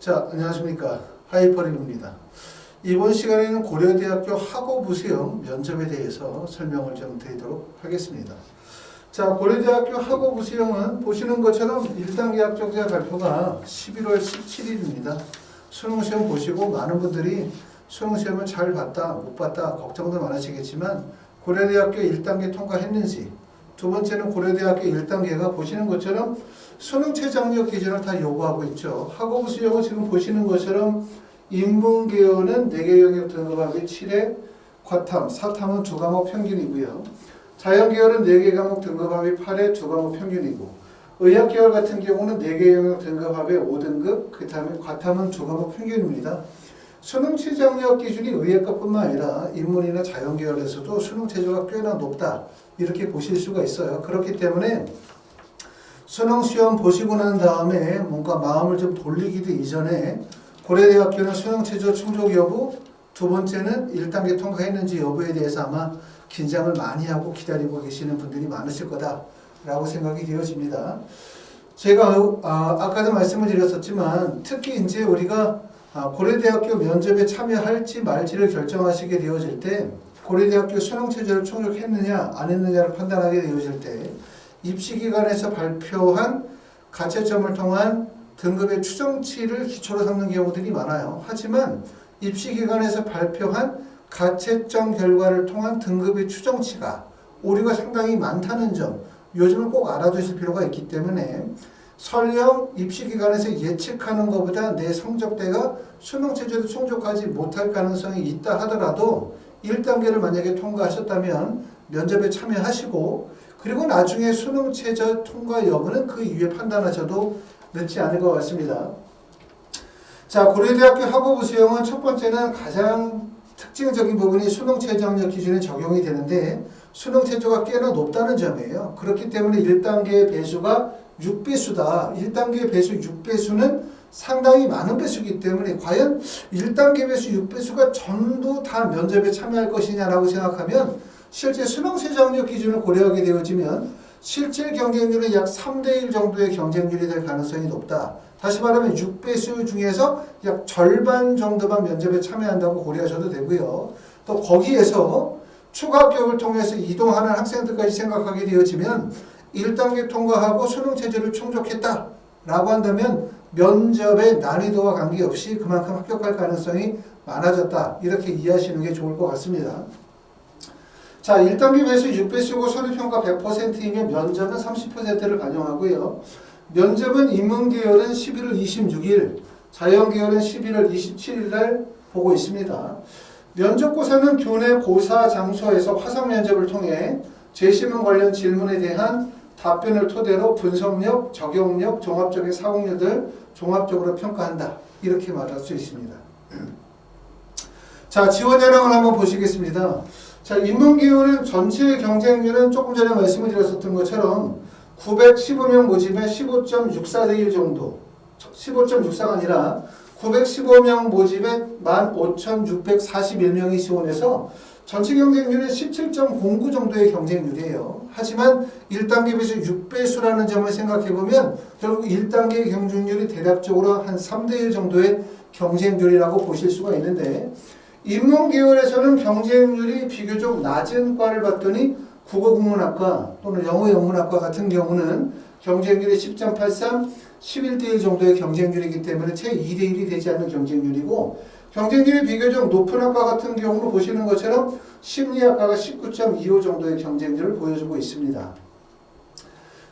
자, 안녕하십니까. 하이퍼림입니다. 이번 시간에는 고려대학교 학업부수형 면접에 대해서 설명을 좀 드리도록 하겠습니다. 자, 고려대학교 학업부수형은 보시는 것처럼 1단계 합격자 발표가 11월 17일입니다. 수능시험 보시고 많은 분들이 수능시험을 잘 봤다, 못 봤다 걱정도 많으시겠지만 고려대학교 1단계 통과했는지, 두 번째는 고려대학교 1단계가 보시는 것처럼 수능 최저학력 기준을 다 요구하고 있죠. 학업부수형은 지금 보시는 것처럼 인문계열은 4개 영역 등급합이 7에 과탐, 사탐은 2과목 평균이고요. 자연계열은 4개 과목 등급합이 8에 2과목 평균이고, 의학계열 같은 경우는 4개 영역 등급합의 5등급, 그 다음에 과탐은 2과목 평균입니다. 수능 최저학력 기준이 의학과뿐만 아니라 인문이나 자연계열에서도 수능 최저가 꽤나 높다, 이렇게 보실 수가 있어요. 그렇기 때문에 수능 시험 보시고 난 다음에 뭔가 마음을 좀 돌리기도 이전에 고려대학교는 수능 최저 충족 여부, 두 번째는 1단계 통과했는지 여부에 대해서 아마 긴장을 많이 하고 기다리고 계시는 분들이 많으실 거다라고 생각이 되어집니다. 제가 아까도 말씀을 드렸었지만 특히 이제 우리가 고려대학교 면접에 참여할지 말지를 결정하시게 되어질 때, 고려대학교 수능 최저를 충족했느냐 안 했느냐를 판단하게 되어질 때 입시기관에서 발표한 가채점을 통한 등급의 추정치를 기초로 삼는 경우들이 많아요. 하지만 입시기관에서 발표한 가채점 결과를 통한 등급의 추정치가 오류가 상당히 많다는 점, 요즘은 꼭 알아두실 필요가 있기 때문에 설령 입시기관에서 예측하는 것보다 내 성적대가 수능 최저를 충족하지 못할 가능성이 있다 하더라도 1단계를 만약에 통과하셨다면 면접에 참여하시고, 그리고 나중에 수능 최저 통과 여부는 그 이후에 판단하셔도 늦지 않을 것 같습니다. 자, 고려대학교 학업부수형은 첫 번째는 가장 특징적인 부분이 수능 최저학력 기준에 적용이 되는데 수능 최저가 꽤나 높다는 점이에요. 그렇기 때문에 1단계의 배수가 6배수다. 1단계 배수 6배수는 상당히 많은 배수이기 때문에 과연 1단계 배수 6배수가 전부 다 면접에 참여할 것이냐라고 생각하면 실제 수능 최저학력 기준을 고려하게 되어지면 실질 경쟁률은 약 3대1 정도의 경쟁률이 될 가능성이 높다. 다시 말하면 6배수 중에서 약 절반 정도만 면접에 참여한다고 고려하셔도 되고요. 또 거기에서 추가 합격을 통해서 이동하는 학생들까지 생각하게 되어지면 1단계 통과하고 수능 최저를 충족했다라고 한다면 면접의 난이도와 관계없이 그만큼 합격할 가능성이 많아졌다. 이렇게 이해하시는 게 좋을 것 같습니다. 자, 1단계 배수 6배수고 서류평가 100%이면 면접은 30%를 반영하고요. 면접은 인문계열은 11월 26일, 자연계열은 11월 27일 날 보고 있습니다. 면접고사는 교내 고사 장소에서 화상 면접을 통해 제시문 관련 질문에 대한 답변을 토대로 분석력, 적용력, 종합적인 사고력을 종합적으로 평가한다. 이렇게 말할 수 있습니다. 자, 지원 현황을 한번 보시겠습니다. 자, 인문계열은 전체 경쟁률은 조금 전에 말씀을 드렸었던 것처럼 915명 모집에 15.64대 1 정도, 15.64가 아니라 915명 모집에 15,641명이 지원해서 전체 경쟁률은 17.09 정도의 경쟁률이에요. 하지만 1단계 배수 6배수라는 점을 생각해보면 결국 1단계 경쟁률이 대략적으로 한 3대1 정도의 경쟁률이라고 보실 수가 있는데, 인문계열에서는 경쟁률이 비교적 낮은 과를 봤더니 국어국문학과 또는 영어영문학과 같은 경우는 경쟁률이 10.83, 11대1 정도의 경쟁률이기 때문에 채 2대1이 되지 않는 경쟁률이고, 경쟁률이 비교적 높은 학과 같은 경우로 보시는 것처럼 심리학과가 19.25 정도의 경쟁률을 보여주고 있습니다.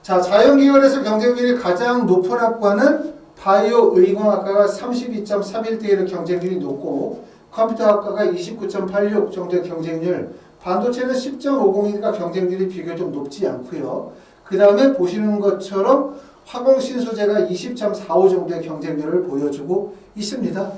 자, 자연계열에서 경쟁률이 가장 높은 학과는 바이오 의공학과가 32.31대1의 경쟁률이 높고, 컴퓨터학과가 29.86 정도의 경쟁률, 반도체는 10.50이니까 경쟁률이 비교적 높지 않고요. 그 다음에 보시는 것처럼 화공신소재가 20.45 정도의 경쟁률을 보여주고 있습니다.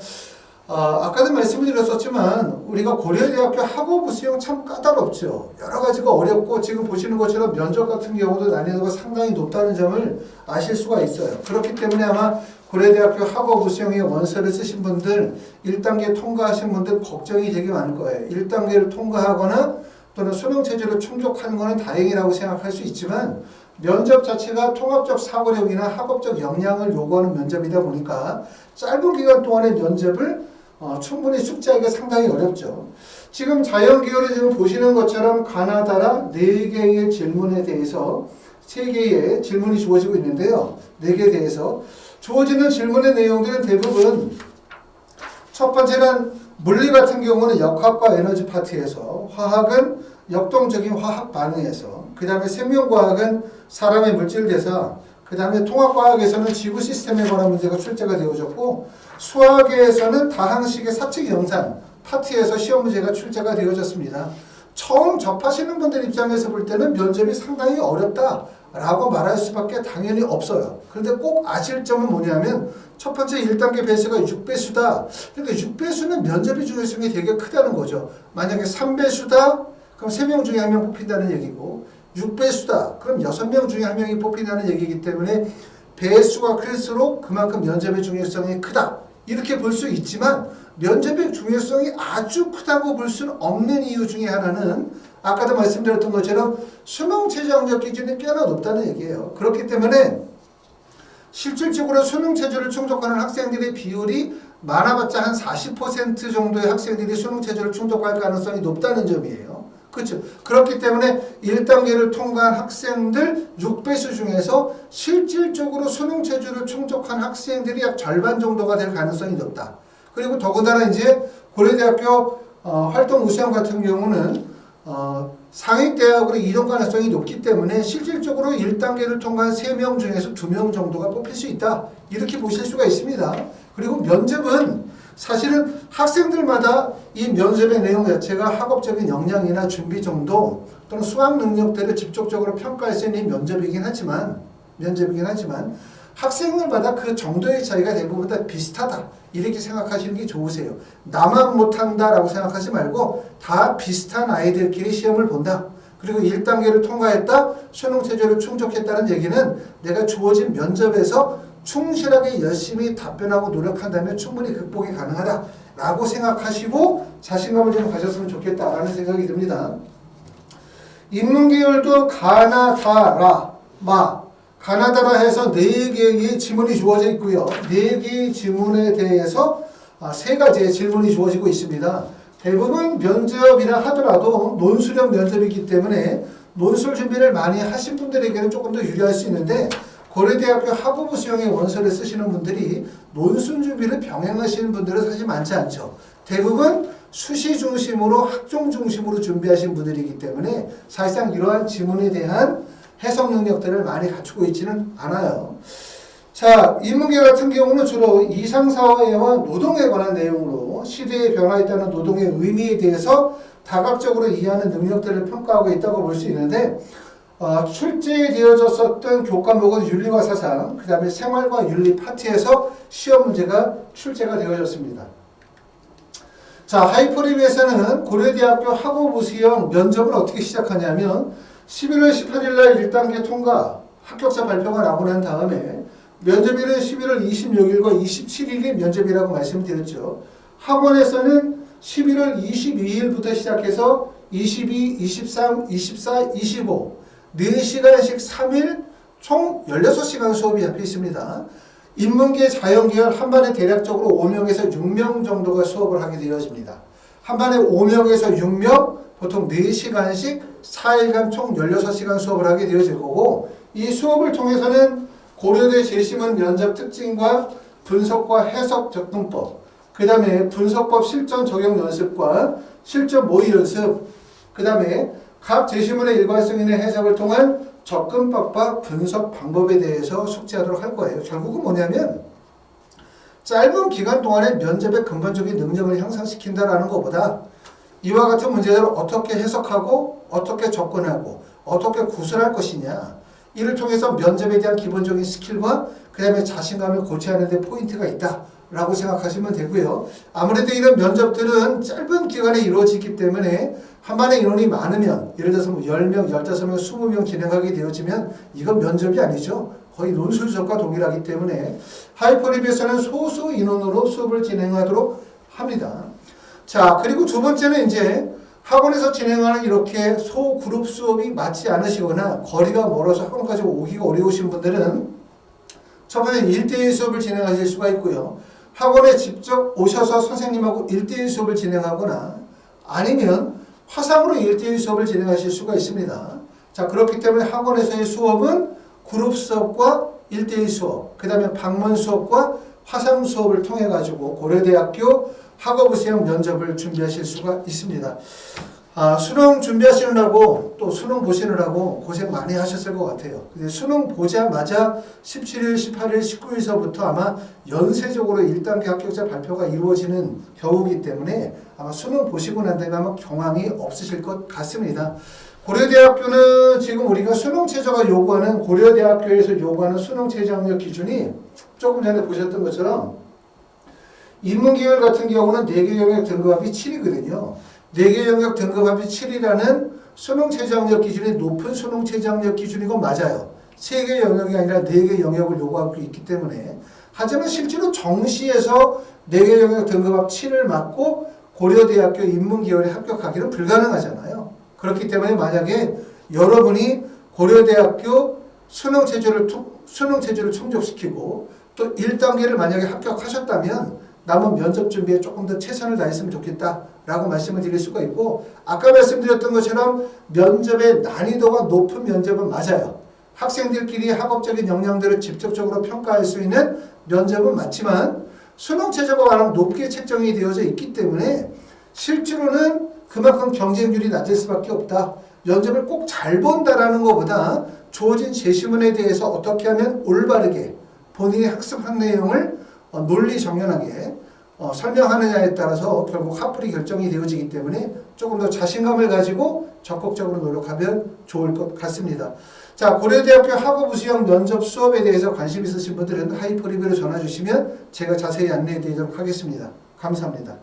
아까도 말씀을 드렸었지만 우리가 고려대학교 학업부수형 참 까다롭죠. 여러 가지가 어렵고 지금 보시는 것처럼 면접 같은 경우도 난이도가 상당히 높다는 점을 아실 수가 있어요. 그렇기 때문에 아마 고려대학교 학업부수형의 원서를 쓰신 분들, 1단계 통과하신 분들 걱정이 되게 많을 거예요. 1단계를 통과하거나 또는 수능 최저를 충족하는 것은 다행이라고 생각할 수 있지만 면접 자체가 통합적 사고력이나 학업적 역량을 요구하는 면접이다 보니까 짧은 기간 동안의 면접을 충분히 숙지하기가 상당히 어렵죠. 지금 자연기호를 지금 보시는 것처럼 가나다라 4개의 질문에 대해서 3개의 질문이 주어지고 있는데요. 4개에 대해서 주어지는 질문의 내용들은 대부분 첫 번째는 물리 같은 경우는 역학과 에너지 파트에서, 화학은 역동적인 화학 반응에서, 그 다음에 생명과학은 사람의 물질 대사, 그 다음에 통합과학에서는 지구 시스템에 관한 문제가 출제가 되어졌고, 수학에서는 다항식의 사칙 영상 파트에서 시험 문제가 출제가 되어졌습니다. 처음 접하시는 분들 입장에서 볼 때는 면접이 상당히 어렵다라고 말할 수밖에 당연히 없어요. 그런데 꼭 아실 점은 뭐냐면 첫 번째 1단계 배수가 6배수다. 그러니까 6배수는 면접의 중요성이 되게 크다는 거죠. 만약에 3배수다 그럼 3명 중에 1명 뽑힌다는 얘기고, 6배수다 그럼 6명 중에 1명이 뽑힌다는 얘기이기 때문에 배수가 클수록 그만큼 면접의 중요성이 크다. 이렇게 볼 수 있지만 면접의 중요성이 아주 크다고 볼 수는 없는 이유 중에 하나는 아까도 말씀드렸던 것처럼 수능 최저 학력 기준이 꽤나 높다는 얘기예요. 그렇기 때문에 실질적으로 수능 체제를 충족하는 학생들의 비율이 많아봤자 한 40% 정도의 학생들이 수능 체제를 충족할 가능성이 높다는 점이에요. 그렇죠. 그렇기 때문에 1단계를 통과한 학생들 6배수 중에서 실질적으로 수능 체제를 충족한 학생들이 약 절반 정도가 될 가능성이 높다. 그리고 더군다나 이제 고려대학교 활동 우수형 같은 경우는 상위대학으로 이동 가능성이 높기 때문에 실질적으로 1단계를 통과한 3명 중에서 2명 정도가 뽑힐 수 있다. 이렇게 보실 수가 있습니다. 그리고 면접은 사실은 학생들마다 이 면접의 내용 자체가 학업적인 역량이나 준비 정도 또는 수학 능력들을 직접적으로 평가할 수 있는 면접이긴 하지만 학생들마다 그 정도의 차이가 대부분 다 비슷하다. 이렇게 생각하시는 게 좋으세요. 나만 못한다라고 생각하지 말고 다 비슷한 아이들끼리 시험을 본다. 그리고 1단계를 통과했다. 수능 체제를 충족했다는 얘기는 내가 주어진 면접에서 충실하게 열심히 답변하고 노력한다면 충분히 극복이 가능하다라고 생각하시고 자신감을 좀 가졌으면 좋겠다라는 생각이 듭니다. 인문계열도 가나다라 해서 4개의 지문이 주어져 있고요. 4개의 지문에 대해서 3가지의 질문이 주어지고 있습니다. 대부분 면접이라 하더라도 논술형 면접이기 때문에 논술 준비를 많이 하신 분들에게는 조금 더 유리할 수 있는데, 고려대학교 학부부 수형의 원서를 쓰시는 분들이 논술 준비를 병행하시는 분들은 사실 많지 않죠. 대부분 수시 중심으로 학종 중심으로 준비하신 분들이기 때문에 사실상 이러한 지문에 대한 해석 능력들을 많이 갖추고 있지는 않아요. 자, 인문계 같은 경우는 주로 이상사회와 노동에 관한 내용으로 시대의 변화에 따른 노동의 의미에 대해서 다각적으로 이해하는 능력들을 평가하고 있다고 볼 수 있는데, 출제되어졌었던 교과목은 윤리와 사상, 그 다음에 생활과 윤리 파트에서 시험 문제가 출제가 되어졌습니다. 자, 하이퍼리뷰에서는 고려대학교 학업부 수형 면접을 어떻게 시작하냐면 11월 18일 날 1단계 통과 합격자 발표가 나고 난 다음에 면접일은 11월 26일과 27일이 면접이라고 말씀드렸죠. 학원에서는 11월 22일부터 시작해서 22, 23, 24, 25 4시간씩 3일 총 16시간 수업이 잡혀 있습니다. 인문계 자연계열 한 반에 대략적으로 5명에서 6명 정도가 수업을 하게 되어집니다. 한 반에 5명에서 6명, 보통 4시간씩 4일간 총 16시간 수업을 하게 되어질 거고, 이 수업을 통해서는 고려대 재시문 면접 특징과 분석과 해석 접근법, 그 다음에 분석법 실전 적용 연습과 실전 모의 연습, 그 다음에 각 제시문의 일관성 있는 해석을 통한 접근법과 분석 방법에 대해서 숙지하도록 할 거예요. 결국은 뭐냐면 짧은 기간 동안에 면접의 근본적인 능력을 향상시킨다라는 것보다 이와 같은 문제들을 어떻게 해석하고 어떻게 접근하고 어떻게 구술할 것이냐, 이를 통해서 면접에 대한 기본적인 스킬과 그 다음에 자신감을 고취하는 데 포인트가 있다 라고 생각하시면 되고요. 아무래도 이런 면접들은 짧은 기간에 이루어지기 때문에 한 반에 인원이 많으면, 예를 들어서 10명, 15명, 20명 진행하게 되어지면 이건 면접이 아니죠. 거의 논술 수업과 동일하기 때문에 하이퍼리뷰에서는 소수 인원으로 수업을 진행하도록 합니다. 자, 그리고 두 번째는 이제 학원에서 진행하는 이렇게 소그룹 수업이 맞지 않으시거나 거리가 멀어서 학원까지 오기가 어려우신 분들은 첫 번째 1대1 수업을 진행하실 수가 있고요. 학원에 직접 오셔서 선생님하고 1대1 수업을 진행하거나 아니면 화상으로 1대1 수업을 진행하실 수가 있습니다. 자, 그렇기 때문에 학원에서의 수업은 그룹 수업과 1대1 수업, 그 다음에 방문 수업과 화상 수업을 통해 가지고 고려대학교 학업부 시험 면접을 준비하실 수가 있습니다. 수능 준비하시느라고 또 수능 보시느라고 고생 많이 하셨을 것 같아요. 근데 수능 보자마자 17일, 18일, 19일서부터 아마 연쇄적으로 1단계 합격자 발표가 이루어지는 경우이기 때문에 아마 수능 보시고 난 다음에 아마 경황이 없으실 것 같습니다. 고려대학교는 지금 우리가 수능 최저가 요구하는 고려대학교에서 요구하는 수능 최저 학력 기준이 조금 전에 보셨던 것처럼 인문계열 같은 경우는 4개 영역 등급합이 7이거든요. 4개 영역 등급합이 7이라는 수능 최저 학력 기준이 높은 수능 최저 학력 기준인 건 맞아요. 3개 영역이 아니라 4개 영역을 요구하고 있기 때문에 하지만 실제로 정시에서 4개 영역 등급합 7을 맞고 고려대학교 인문계열에 합격하기는 불가능하잖아요. 그렇기 때문에 만약에 여러분이 고려대학교 수능 체제를 충족시키고 또 1단계를 만약에 합격하셨다면 남은 면접 준비에 조금 더 최선을 다했으면 좋겠다라고 말씀을 드릴 수가 있고 아까 말씀드렸던 것처럼 면접의 난이도가 높은 면접은 맞아요. 학생들끼리 학업적인 역량들을 직접적으로 평가할 수 있는 면접은 맞지만 수능 체제가 워낙 높게 책정이 되어져 있기 때문에 실제로는 그만큼 경쟁률이 낮을 수밖에 없다. 면접을 꼭 잘 본다라는 것보다 주어진 제시문에 대해서 어떻게 하면 올바르게 본인의 학습한 내용을 논리정연하게 설명하느냐에 따라서 결국 합불이 결정이 되어지기 때문에 조금 더 자신감을 가지고 적극적으로 노력하면 좋을 것 같습니다. 자, 고려대학교 학업부 시험 면접 수업에 대해서 관심 있으신 분들은 하이퍼 리뷰로 전화 주시면 제가 자세히 안내해 드리도록 하겠습니다. 감사합니다.